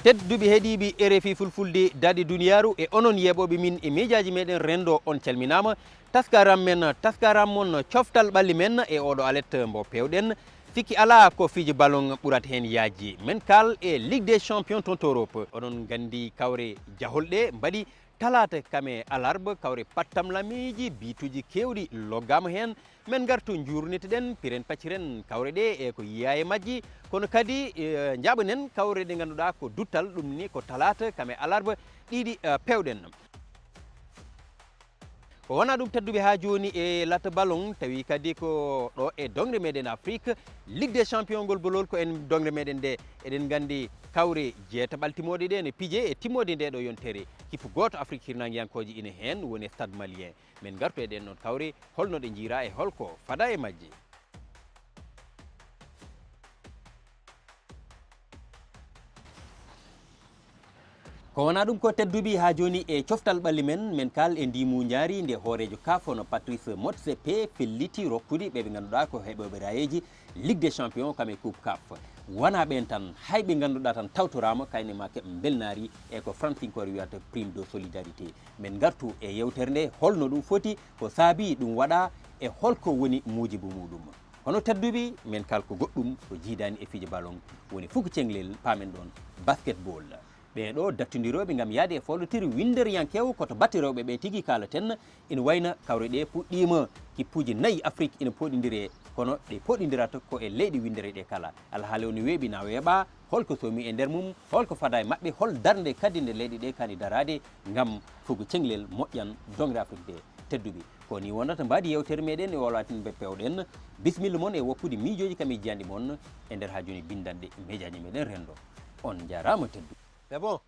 tedduɓe heeɗiɓe RFI fulfulde daɗi duniyaru e onon yeɓoɓe min e miidiaji meɗen rendo on calminama taskaram men taskaram mon coftal ɓalli men e oɗo alet mbo pewɗen sikki ala ko fiiji ballon ɓurat hen yaaji men kal e Ligue des champions ton to Europe oɗon gandi kawre jaholɗe mbaɗi talata kame alarba kawre pattam lamiji bituji kewɗi loggama hen men gartu jurniteɗen piren pacciren kawre ɗe e ko yiya e majji kono kadi jaɓanen kawre ɗe ganduɗa ko duttal ɗum ni ko talata kame alarba ɗiɗi pewɗen ko wona ɗum tedduɓe ha joni e latta ballon tawi kadi ko ɗo e dongre meɗen Afrique Ligue des champions ngol bolol ko en dongre meɗen nde eɗen gandi kawre jeetaɓal timoɗe ɗe ne piije e timmode nde ɗo yontere kippu goto Afrique hirnaguiyankoji ina hen woni Stade Malien min gartu e ɗen noon kawre holno ɗe jiira e holko fada e majji. ko wona ɗum ko tedduɓe ha joni e coftal ɓalli men min kal e ndimu jaari nde hoorejo CAF no Patrice Motsepe felliti rokkude ɓeɓe ganduɗa ko heeɓoɓe rayeji Ligue des champions kame coupe CAF wona ɓen tan hayɓe ganduɗa tan tawtorama kayne ma keɓe belnari e ko franfinkore wiyata prime de solidarité min gartu e yewtere nde holno ɗum foti ko saabi ɗum waɗa e holko woni muujibu muɗum hono tedduɓe min kal ko goɗɗum ko jiidani e fiiji ballon woni fuko cenglel pamen ɗon basketball ɓeɗo dattodiroɓe gam yaade e follotiri winderiyankew koto batte rewɓe ɓe tigui kalaten ina wayna kawre ɗe puɗɗima kippuji 4 Afrique ina poɗodire kono ɗe poɗodirata ko e leyɗe windere ɗe kala alhaali ono weeɓi na weeɓa holko somi e nder mum holko fada e mabɓe hol darde kadi nde leyɗe ɗe kani darade gam fugo cenglel moƴƴan dongre Afrique de tedduɓe ko ni wonata mbaadi yewtere meɗen e wolwatin ɓe pewɗen bisimilla moon e woppude miijoji kam e jiyanɗe moon e nder ha joni bindanɗe médiaji meɗen rendo on jarama tedduɓe. C'est bon.